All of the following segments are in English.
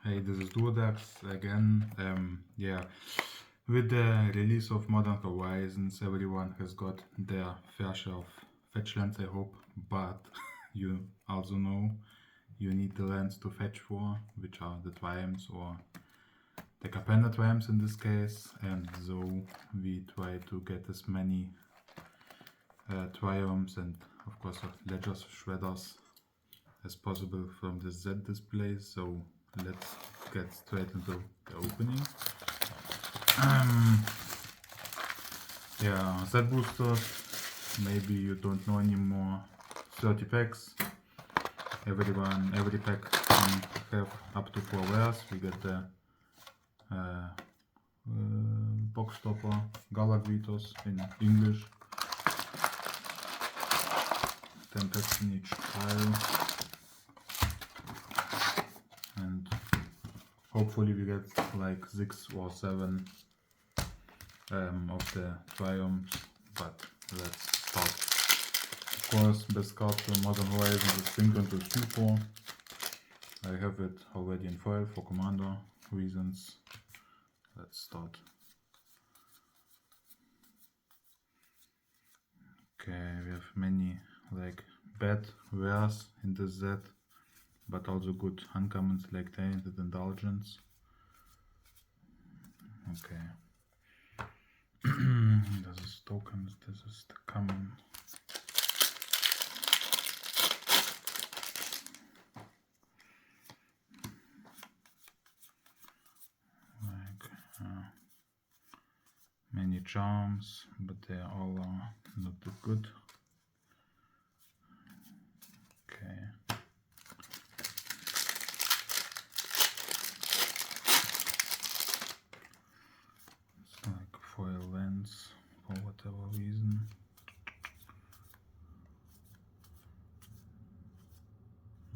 Hey, this is Duodax again. Yeah, with the release of Modern Horizons, everyone has got their fair share of fetch lands, I hope. But you also know you need the lands to fetch for, which are the triumphs or the Capenna triumphs in this case. And so we try to get as many triumphs and, of course, ledgers, shredders as possible from the Z display. So let's get straight into the opening. Yeah, Z boosters. Maybe you don't know anymore. 30 packs. Every pack can have up to 4 rares. We get the box stopper, Galagritos in English. 10 packs in each pile. And hopefully we get like 6 or 7 of the triumphs, but let's start. Of course, best card from Modern Horizons is Synchron to Q4. I have it already in foil for commander reasons. Let's start. Okay, we have many like bad rares in this set, but also good uncommons like Tainted Indulgence. Okay. Das ist tokens, this is the common. Like many charms, but they all are not that good. Okay. It's like foil lens for whatever reason.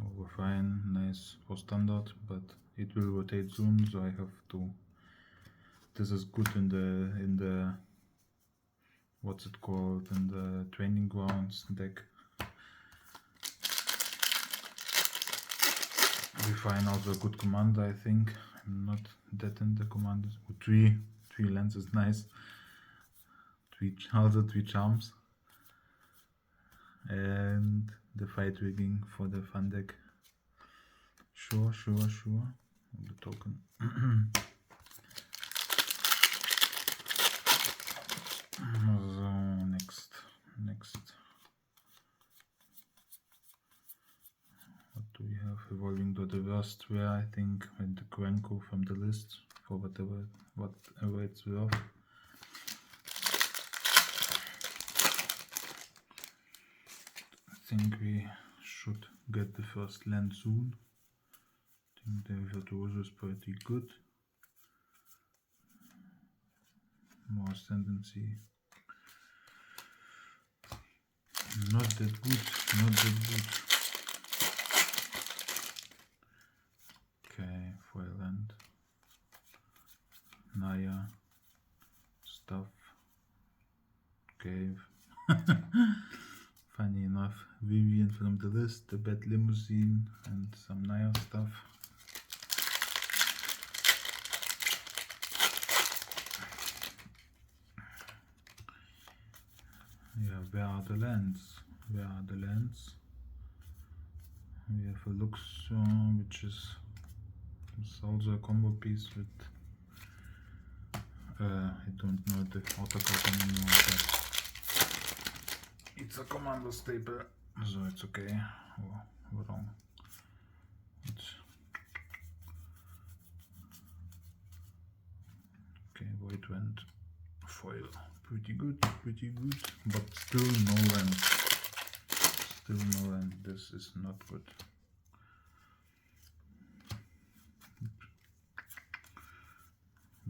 Over fine, nice for standard, but it will rotate soon, so I have to. This is good in the what's it called, in the training grounds deck. We find also a good commander, I think. I'm not that in the commanders. Three lands is nice. Three charms. And the fight rigging for the fun deck. Sure. The token. So next. What do we have? Evolving to the worst rare, I think, and the Granko from the list for whatever it's worth. I think we should get the first land soon. I think the Virtuoso is pretty good. More Ascendancy. Not that good. Okay, foil land. Naya. Stuff. Cave. Funny enough, Vivian from the list, the Bad Limousine, and some Naya stuff. Yeah, where are the lands? We have a Luxor, which is also a combo piece with I don't know the autocard anymore, but it's a commander staple, so it's okay. Oh, wrong. Okay, Void Wind foil. Pretty good, but still no land. This is not good.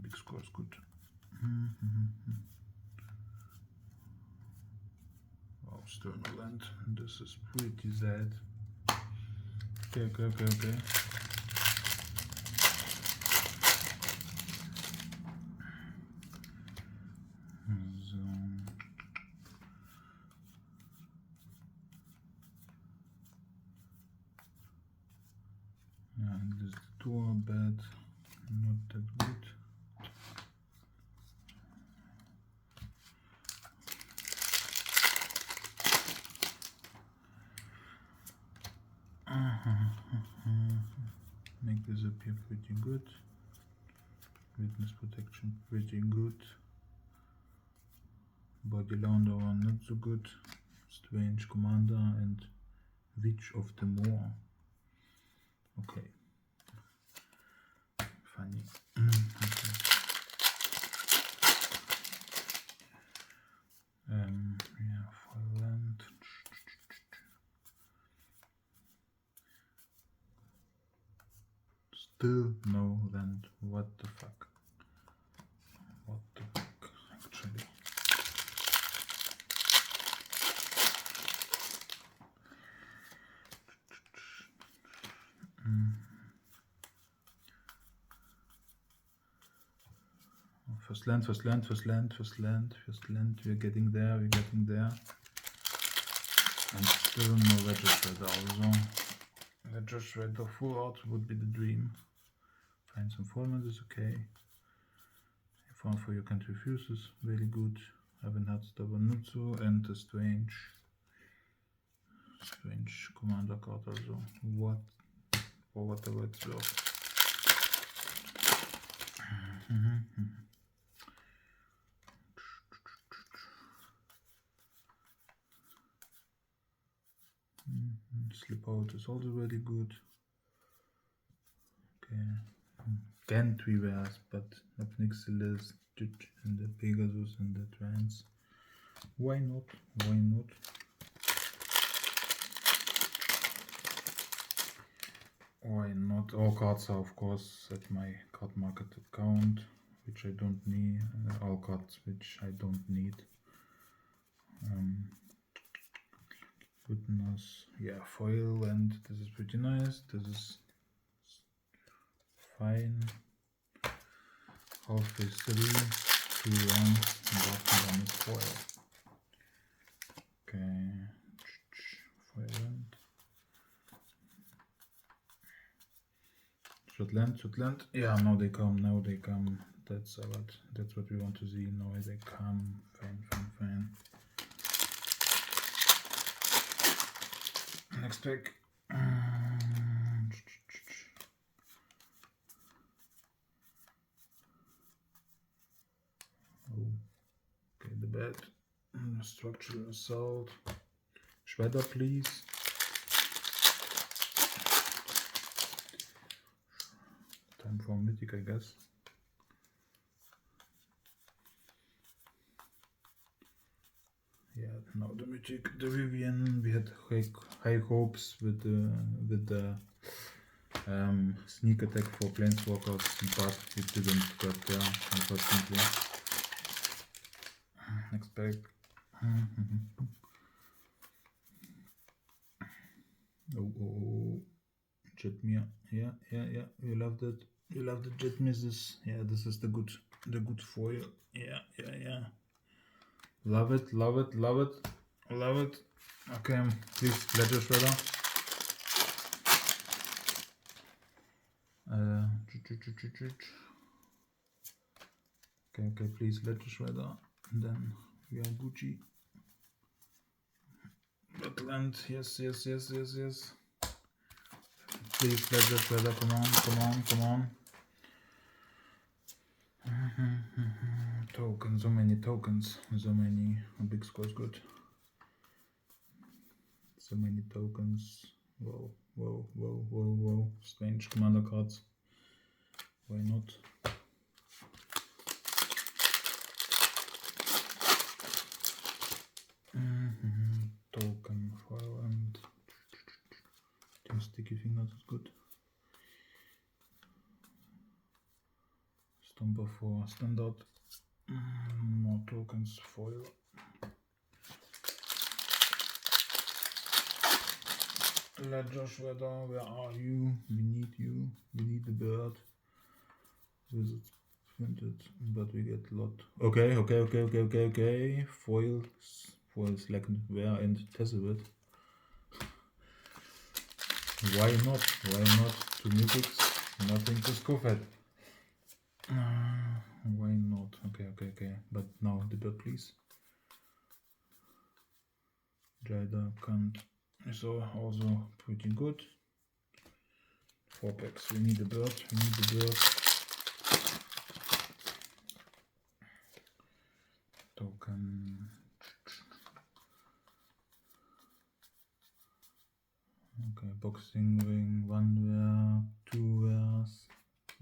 Big score is good. Oh, still no land. This is pretty sad. Okay. So yeah, is the tour bed, not that good. Make this appear pretty good. Witness protection pretty good. Body launder one not so good. Strange commander and Witch of the Moor. Okay. Funny. Okay. Yeah, for land. Still no land. What the fuck? What the fuck, actually? First land, first land, first land, first land, first land. We're getting there, we're getting there. And still no Ledger Shredder also. Ledger Shredder full art would be the dream. Find some formats is okay. Form for your country refuses, very good. Haven't had stubborn Nutsu and a strange commander card also. What or whatever it's worth. Slip out is also very good. Okay. Can't reverse, but Apnixilis and the Pegasus and the Trance. Why not? Why not? Why not? All cards are of course at my card market account, which I don't need. All cards which I don't need. Goodness, yeah, foil, and this is pretty nice. This is fine. Half phase 3, 2 rounds, bottom one is foil. Okay, foil land. Shotland. Yeah, now they come. That's what we want to see. Now they come. Fine. Next trick. Okay, the bed. Structural assault. Shredder, please. Time for mythic, I guess. Yeah, now the mythic, the Vivian. We had high hopes with the sneak attack for planeswalkers, but it didn't get there, unfortunately. Next pack. Oh, Jetmir. Yeah. You loved it. You loved the Jetmisses. Yeah, this is the good foil. Yeah. Love it. Okay, please, Ledger Shredder. Okay, please, Ledger Shredder. And then we are Gucci. Wetland, yes. Please, Ledger Shredder, come on. Tokens, so many tokens, a big score is good. So many tokens. Whoa. Strange commander cards. Why not? Token foil and Team Sticky Fingers is good. Stomper for standard. More tokens foil. Ledger Shredder, where are you? We need you. We need the bird. Wizards printed, but we get a lot. Okay. Foils like Where and Tesseract. Why not? 2 mythics. Nothing to scoff at. Why not? Okay. But now the bird, please. Jada can't. So also pretty good. 4 packs. We need a bird. Token. Okay, boxing ring, 1 wear, 2 wears,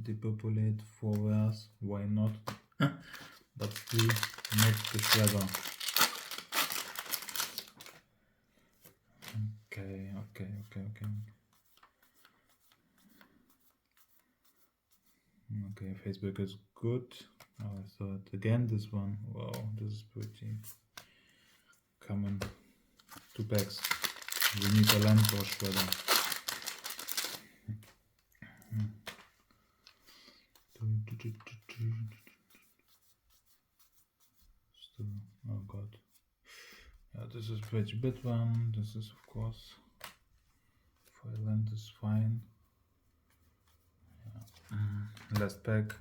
depopulate, 4 wears, why not? But still not the shredder. Okay. Okay, Facebook is good. Oh, I thought again this one. Wow, this is pretty common. 2 packs. We need a land or shredder. Still, oh god. Yeah, this is pretty big one. This is of course foil land is fine. Yeah. Last pack.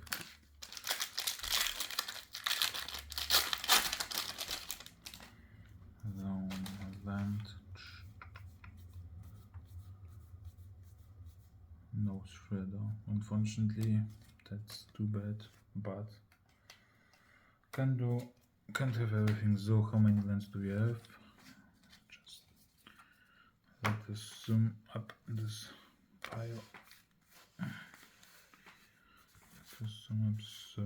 Land. No shredder. Unfortunately, that's too bad. But can't have everything. So how many lands do we have? Just let us zoom up this pile. So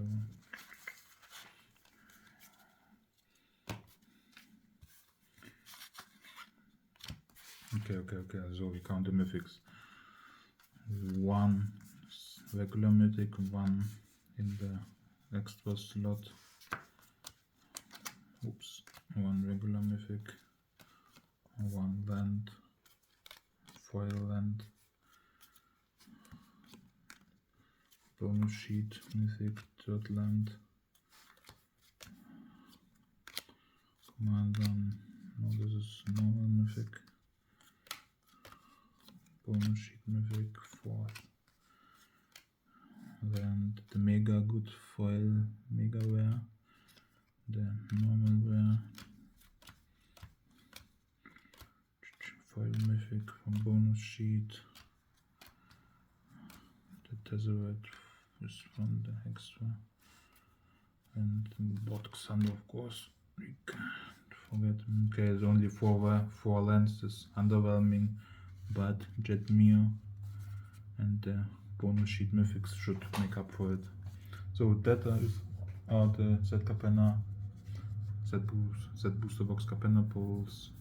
okay, so we count the mythics. 1 regular mythic, 1 in the extra slot. Oops, 1 regular mythic, 1 land, foil land, bonus sheet, mythic, third land, command on, no, this is normal mythic, bonus sheet mythic, fourth land, the mega good foil mega rare, the normal rare, foil mythic from bonus sheet, the Tezzeret is from the extra, and Bot Xander of course. We can't forget. Okay, it's only 4 lands, is underwhelming, but Jetmir and the bonus sheet mythics should make up for it. So that are the Z Capenna, Z booster box Capenna pulls.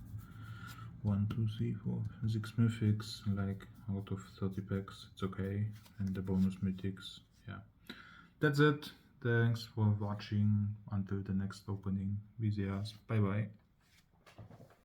1, 2, 3, 4, 6 mythics, like out of 30 packs, it's okay, and the bonus mythics, yeah. That's it. Thanks for watching. Until the next opening. Visias. Bye bye.